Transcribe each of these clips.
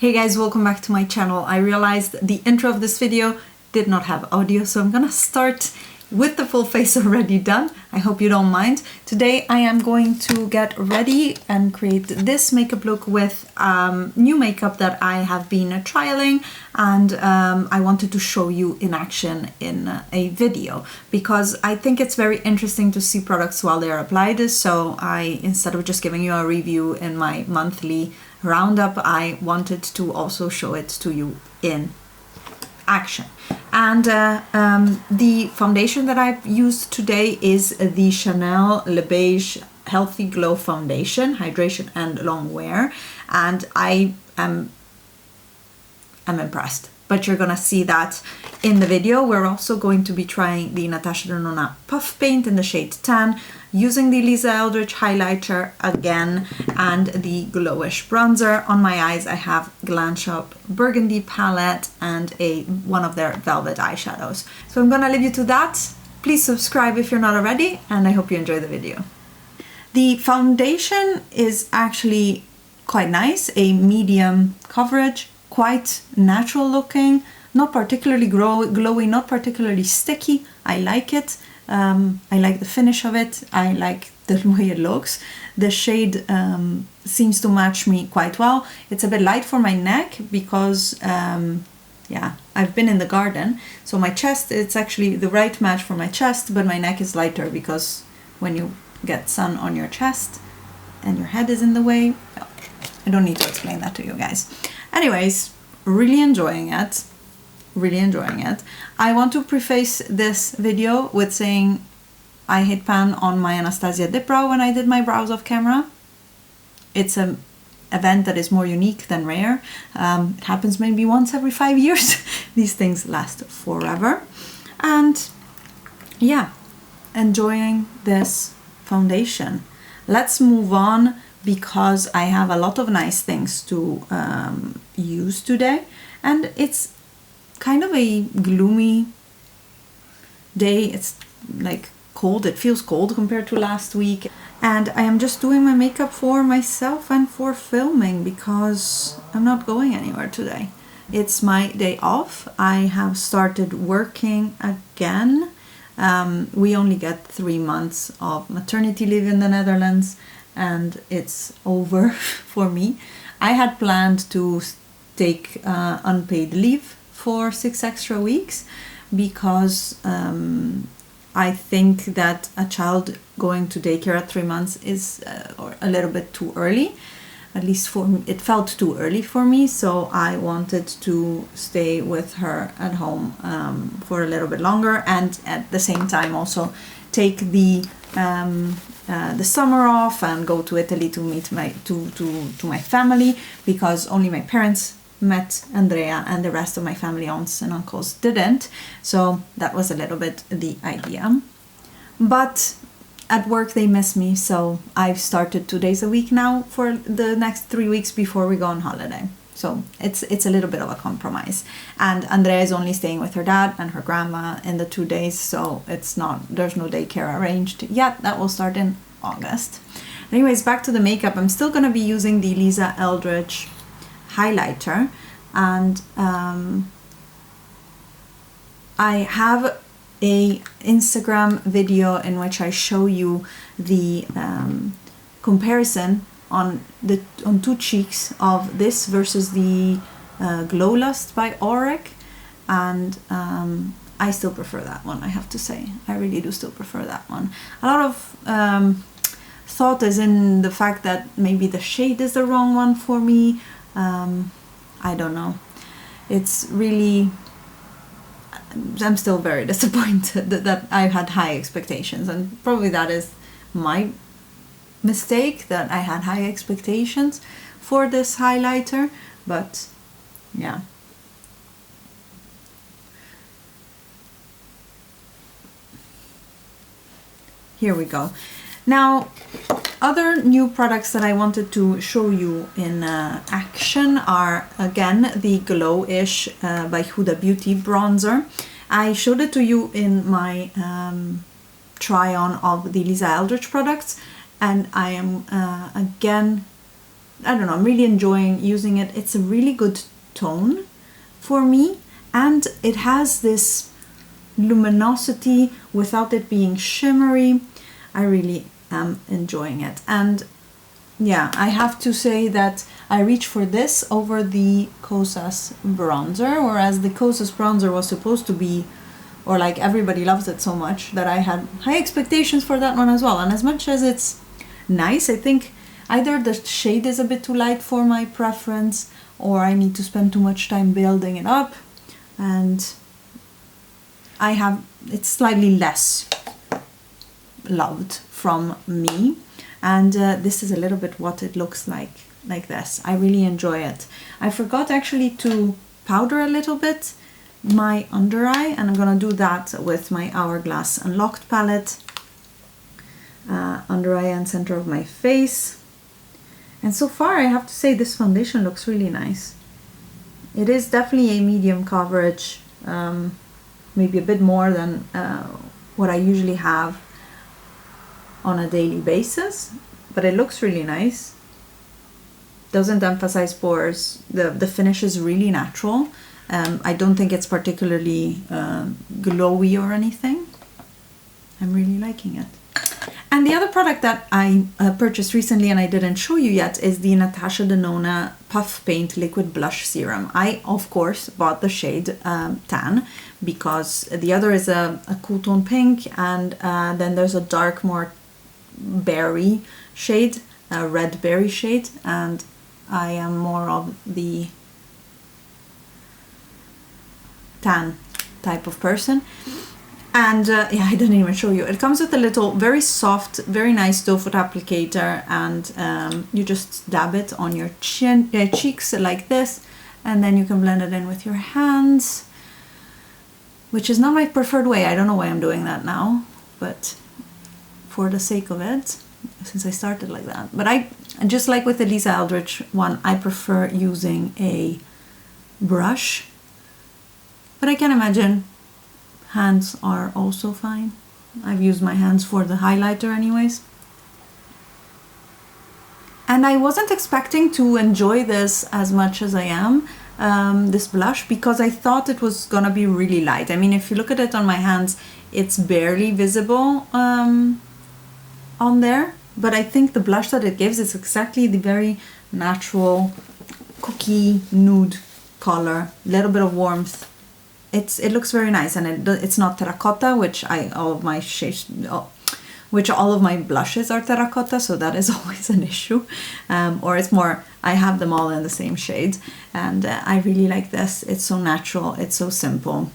Hey guys, welcome back to my channel. I realized the intro of this video did not have audio, so I'm gonna start with the full face already done. I hope you don't mind. Today I am going to get ready and create this makeup look with new makeup that I have been trialing, and I wanted to show you in action in a video because I think it's very interesting to see products while they're applied. So instead of just giving you a review in my monthly roundup, I wanted to also show it to you in action. And the foundation that I've used today is the Chanel Le Beige Healthy Glow Foundation, Hydration and Long Wear, and I am impressed. But you're gonna see that in the video. We're also going to be trying the Natasha Denona Puff Paint in the shade Tan, using the Eldridge highlighter again, and the Glowish bronzer. On my eyes I have Glamshop Burgundy palette and one of their velvet eyeshadows. So I'm gonna leave you to that. Please subscribe if you're not already, and I hope you enjoy the video. The foundation is actually quite nice, a medium coverage, quite natural looking, not particularly glowy, not particularly sticky. I like it. I like the finish of it. I like the way it looks. The shade seems to match me quite well. It's a bit light for my neck because yeah, I've been in the garden, so my chest, it's actually the right match for my chest, but my neck is lighter because when you get sun on your chest and your head is in the way, I don't need to explain that to you guys. Anyways, really enjoying it. Really enjoying it. I want to preface this video with saying I hit pan on my Anastasia dip brow when I did my brows off camera. It's an event that is more unique than rare. It happens maybe once every 5 years. These things last forever. And yeah, enjoying this foundation. Let's move on because I have a lot of nice things to use today, and it's kind of a gloomy day. It's like cold. It feels cold compared to last week, and I am just doing my makeup for myself and for filming because I'm not going anywhere today. It's my day off. I have started working again. We only get 3 months of maternity leave in the Netherlands, and it's over for me. I had planned to take unpaid leave for 6 extra weeks because I think that a child going to daycare at 3 months is a little bit too early. At least for me, it felt too early for me, so I wanted to stay with her at home for a little bit longer, and at the same time also take the summer off and go to Italy to meet my family, because only my parents met Andrea and the rest of my family, aunts and uncles, didn't. So that was a little bit the idea. But at work they miss me, so I've started 2 days a week now for the next 3 weeks before we go on holiday. So it's a little bit of a compromise. And Andrea is only staying with her dad and her grandma in the 2 days, so there's no daycare arranged yet. That will start in August. Anyways, back to the makeup. I'm still gonna be using the Eldridge highlighter, and I have a Instagram video in which I show you the comparison on 2 cheeks of this versus the Glow Lust by Auric, and I still prefer that one, I have to say. I really do still prefer that one. A lot of thought is in the fact that maybe the shade is the wrong one for me. I don't know. It's really, I'm still very disappointed that I had high expectations, and probably that is my mistake, that I had high expectations for this highlighter. But yeah, here we go. Now, other new products that I wanted to show you in action are, again, the Glowish by Huda Beauty bronzer. I showed it to you in my try on of the Eldridge products, and I am again I don't know, I'm really enjoying using it. It's a really good tone for me, and it has this luminosity without it being shimmery. I really am enjoying it. And yeah, I have to say that I reach for this over the Kosas bronzer, whereas the Kosas bronzer was supposed to be, or like everybody loves it so much, that I had high expectations for that one as well. And as much as it's nice, I think either the shade is a bit too light for my preference, or I need to spend too much time building it up, and it's slightly less loved from me. And this is a little bit what it looks like this. I really enjoy it. I forgot actually to powder a little bit my under eye, and I'm gonna do that with my Hourglass Unlocked palette. Under eye and center of my face. And so far I have to say this foundation looks really nice. It is definitely a medium coverage, maybe a bit more than what I usually have on a daily basis, but it looks really nice. Doesn't emphasize pores. The finish is really natural. I don't think it's particularly glowy or anything. I'm really liking it. And the other product that I purchased recently and I didn't show you yet is the Natasha Denona Puff Paint Liquid Blush Serum. I, of course, bought the shade Tan, because the other is a cool tone pink, and then there's a dark, more berry shade, a red berry shade, and I am more of the tan type of person. And yeah, I didn't even show you. It comes with a little, very soft, very nice doe foot applicator, and you just dab it on your cheeks like this, and then you can blend it in with your hands, which is not my preferred way. I don't know why I'm doing that now, but for the sake of it, since I started like that. But I, just like with the Lisa Eldridge one, I prefer using a brush, but I can imagine hands are also fine. I've used my hands for the highlighter anyways. And I wasn't expecting to enjoy this as much as I am, this blush, because I thought it was gonna be really light. I mean, if you look at it on my hands, it's barely visible on there, but I think the blush that it gives is exactly the very natural cookie nude color, little bit of warmth. It looks very nice, and it's not terracotta, which all of my blushes are terracotta, so that is always an issue. Or it's more, I have them all in the same shade, and I really like this. It's so natural, it's so simple.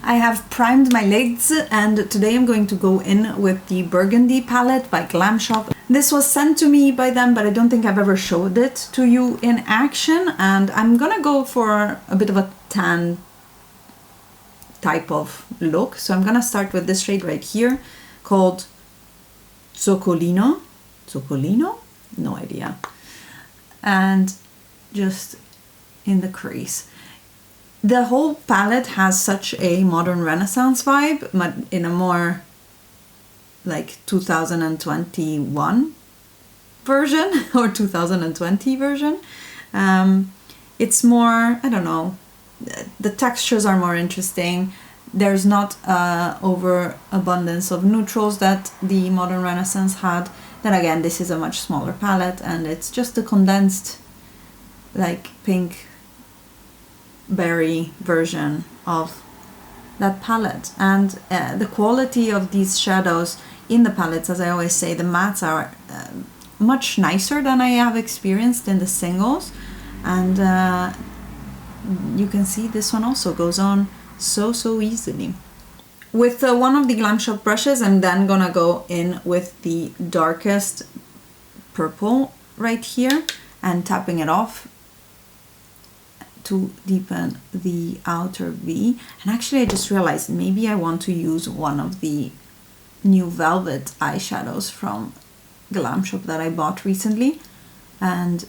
I have primed my lids, and today I'm going to go in with the Burgundy palette by Glamshop. This was sent to me by them, but I don't think I've ever showed it to you in action, and I'm gonna go for a bit of a tan type of look. So I'm gonna start with this shade right here called Zoccolino. Zoccolino? No idea. And just in the crease. The whole palette has such a modern Renaissance vibe, but in a more like 2021 version or 2020 version. It's more, I don't know, the textures are more interesting. There's not overabundance of neutrals that the modern Renaissance had. Then again, this is a much smaller palette, and it's just a condensed like pink berry version of that palette. And the quality of these shadows in the palettes, as I always say, the mattes are much nicer than I have experienced in the singles. And you can see this one also goes on so easily. With one of the Glamshop brushes, I'm then gonna go in with the darkest purple right here and tapping it off to deepen the outer V. And actually I just realized maybe I want to use one of the new velvet eyeshadows from Glamshop that I bought recently and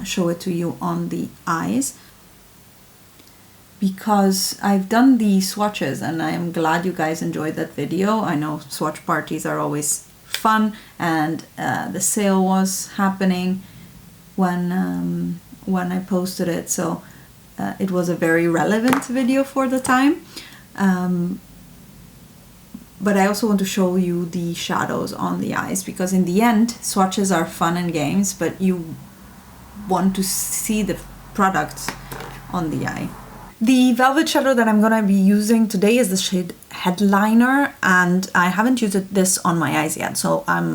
show it to you on the eyes, because I've done the swatches and I am glad you guys enjoyed that video. I know swatch parties are always fun, and the sale was happening when I posted it, so it was a very relevant video for the time. But I also want to show you the shadows on the eyes, because in the end, swatches are fun and games, but you want to see the product on the eye. The velvet shadow that I'm gonna be using today is the shade Headliner, and I haven't used this on my eyes yet, so I'm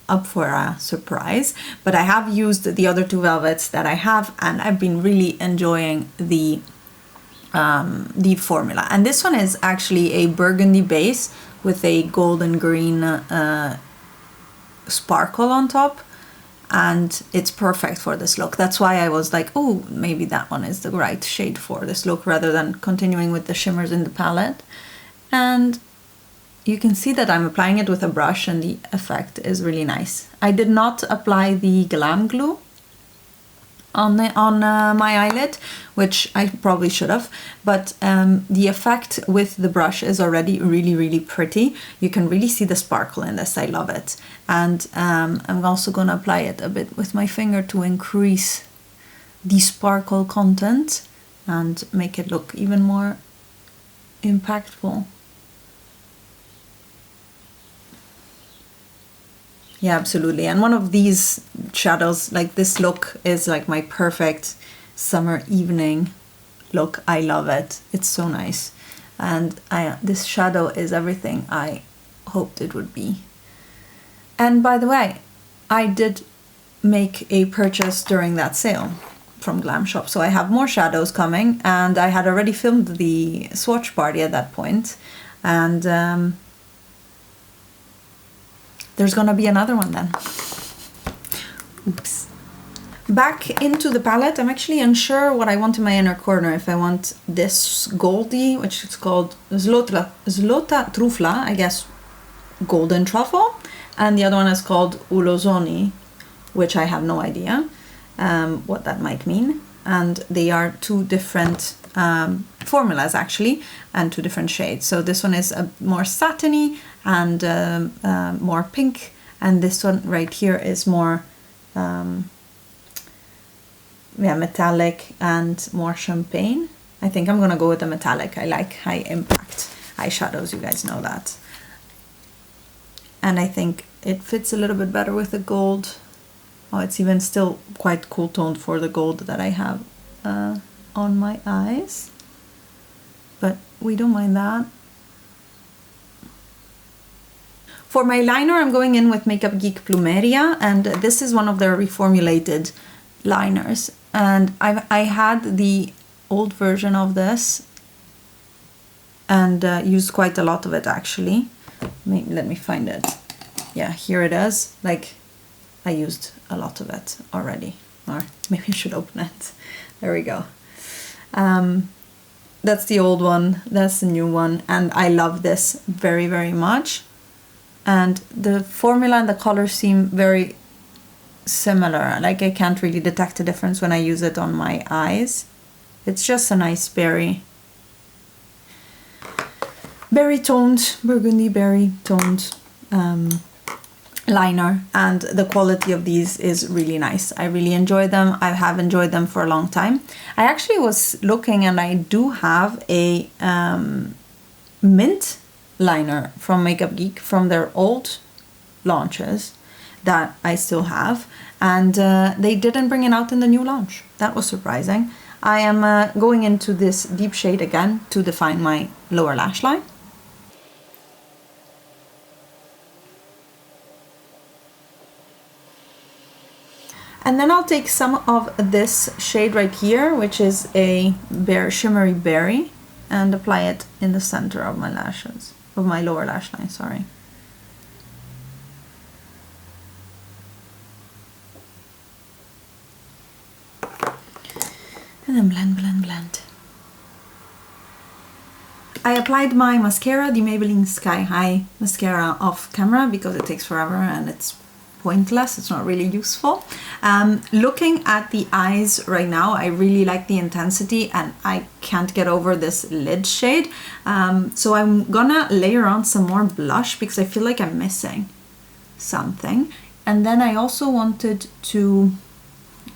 up for a surprise. But I have used the other two velvets that I have, and I've been really enjoying the formula. And this one is actually a burgundy base with a golden green sparkle on top, and it's perfect for this look. That's why I was like, oh, maybe that one is the right shade for this look, rather than continuing with the shimmers in the palette. And you can see that I'm applying it with a brush, and the effect is really nice. I did not apply the glam glue on my eyelid, which I probably should have, but the effect with the brush is already really pretty. You can really see the sparkle in this. I love it. And I'm also going to apply it a bit with my finger to increase the sparkle content and make it look even more impactful. Yeah, absolutely. And one of these shadows, like this look, is like my perfect summer evening look. I love it. It's so nice. And this shadow is everything I hoped it would be. And by the way, I did make a purchase during that sale from Glamshop, so I have more shadows coming, and I had already filmed the swatch party at that point, and there's gonna be another one then. Oops. Back into the palette, I'm actually unsure what I want in my inner corner. If I want this goldy, which is called Zlota Trufla, I guess golden truffle, and the other one is called Ulozoni, which I have no idea what that might mean. And they are two different formulas actually, and two different shades. So this one is a more satiny and more pink, and this one right here is more metallic and more champagne. I think I'm gonna go with the metallic. I like high impact eyeshadows, you guys know that. And I think it fits a little bit better with the gold. Oh, it's even still quite cool toned for the gold that I have on my eyes, but we don't mind that. For my liner, I'm going in with Makeup Geek Plumeria, and this is one of their reformulated liners. And I had the old version of this and used quite a lot of it actually. Let me find it. Yeah, here it is. Like, I used a lot of it already, or maybe I should open it. There we go. That's the old one, that's the new one, and I love this very much. And the formula and the colors seem very similar. Like, I can't really detect a difference when I use it on my eyes. It's just a nice berry toned, burgundy berry toned liner, and the quality of these is really nice. I really enjoy them. I have enjoyed them for a long time. I actually was looking, and I do have a mint liner from Makeup Geek from their old launches that I still have, and they didn't bring it out in the new launch. That was surprising. I am going into this deep shade again to define my lower lash line. And then I'll take some of this shade right here, which is a shimmery berry, and apply it in the center of my lashes, of my lower lash line, sorry. And then blend, blend, blend. I applied my mascara, the Maybelline Sky High mascara, off camera because it takes forever and it's pointless, it's not really useful. Looking at the eyes right now, I really like the intensity and I can't get over this lid shade. So I'm gonna layer on some more blush because I feel like I'm missing something. And then I also wanted to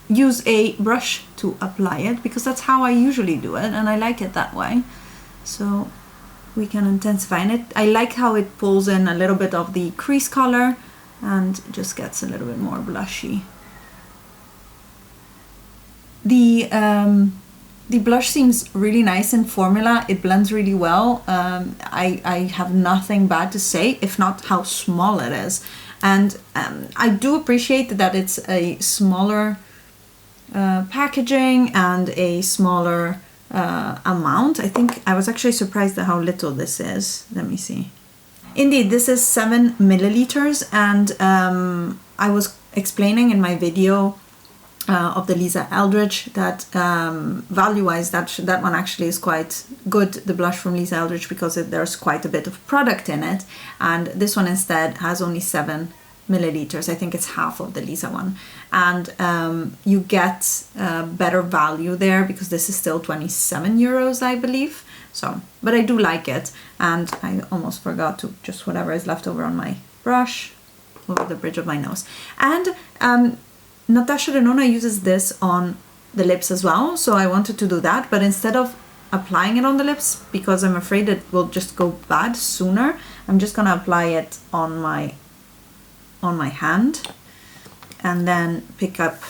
use a brush to apply it because that's how I usually do it and I like it that way. So we can intensify it. I like how it pulls in a little bit of the crease color and just gets a little bit more blushy. The blush seems really nice in formula. It blends really well. I have nothing bad to say, if not how small it is. And I do appreciate that it's a smaller packaging and a smaller amount. I think I was actually surprised at how little this is. Let me see. Indeed, this is 7 milliliters, and I was explaining in my video of the Lisa Eldridge that value-wise that one actually is quite good, the blush from Lisa Eldridge, because there's quite a bit of product in it, and this one instead has only 7 milliliters. I think it's half of the Lisa one, and you get better value there because this is still 27 euros, I believe. So, but I do like it, and I almost forgot to just whatever is left over on my brush over the bridge of my nose. And Natasha Denona uses this on the lips as well, so I wanted to do that, but instead of applying it on the lips, because I'm afraid it will just go bad sooner, I'm just gonna apply it on my hand and then pick up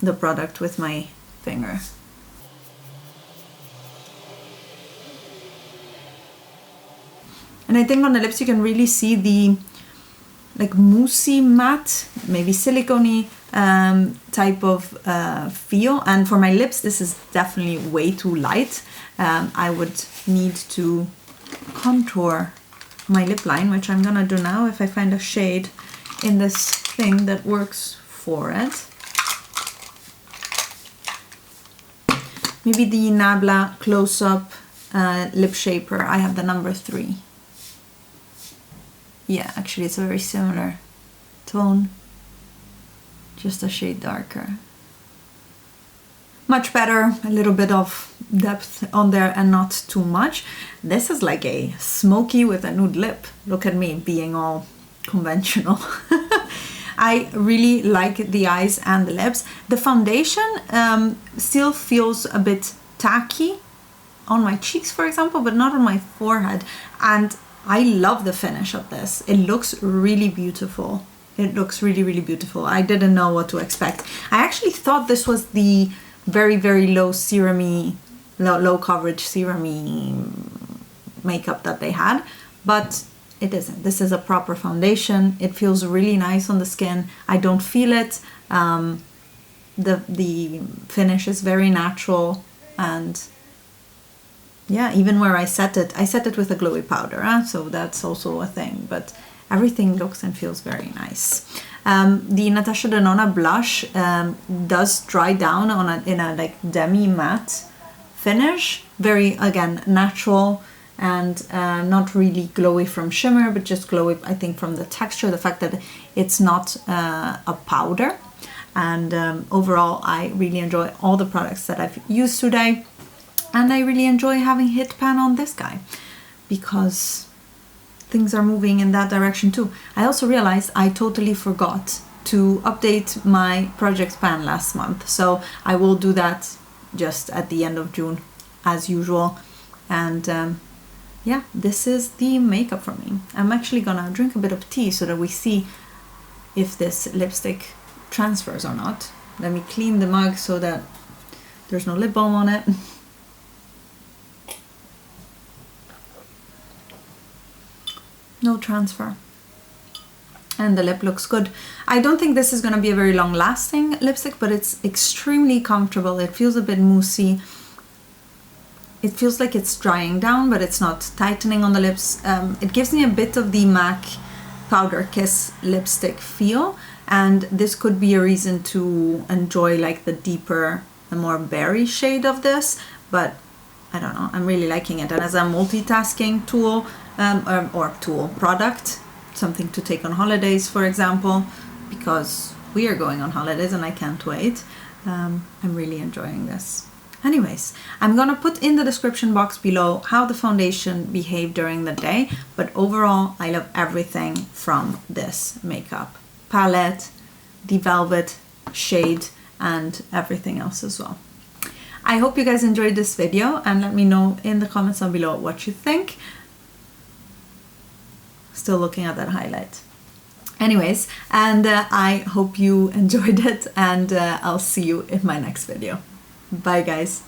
the product with my finger. And I think on the lips you can really see the like moussey matte, maybe silicone-y type of feel. And for my lips, this is definitely way too light. I would need to contour my lip line, which I'm gonna do now if I find a shade in this thing that works for it. Maybe the Nabla Close-Up Lip Shaper. I have the number 3. Yeah, actually it's a very similar tone, just a shade darker. Much better, a little bit of depth on there and not too much. This is like a smoky with a nude lip. Look at me being all conventional. I really like the eyes and the lips. The foundation still feels a bit tacky on my cheeks, for example, but not on my forehead. And I love the finish of this. It looks really beautiful. It looks really, really beautiful. I didn't know what to expect. I actually thought this was the very, very low serum-y, low coverage serum-y makeup that they had, but it isn't. This is a proper foundation. It feels really nice on the skin. I don't feel it. The finish is very natural, and yeah, even where I set it with a glowy powder, so that's also a thing, but everything looks and feels very nice. The Natasha Denona blush does dry down in a like demi matte finish, very, again, natural and not really glowy from shimmer, but just glowy, I think, from the texture, the fact that it's not a powder. And overall, I really enjoy all the products that I've used today. And I really enjoy having hit pan on this guy because things are moving in that direction too. I also realized I totally forgot to update my project pan last month. So I will do that just at the end of June as usual. And yeah, this is the makeup for me. I'm actually gonna drink a bit of tea so that we see if this lipstick transfers or not. Let me clean the mug so that there's no lip balm on it. No transfer. And the lip looks good. I don't think this is going to be a very long lasting lipstick, but it's extremely comfortable. It feels a bit moussey. It feels like it's drying down, but it's not tightening on the lips. It gives me a bit of the MAC Powder Kiss lipstick feel, and this could be a reason to enjoy like the deeper, the more berry shade of this, but I don't know, I'm really liking it. And as a multitasking tool, or product, something to take on holidays, for example, because we are going on holidays and I can't wait. I'm really enjoying this. Anyways, I'm gonna put in the description box below how the foundation behaved during the day, but overall I love everything from this makeup palette, the velvet shade, and everything else as well. I hope you guys enjoyed this video, and let me know in the comments down below what you think. Still looking at that highlight. Anyways, and I hope you enjoyed it, and I'll see you in my next video. Bye guys.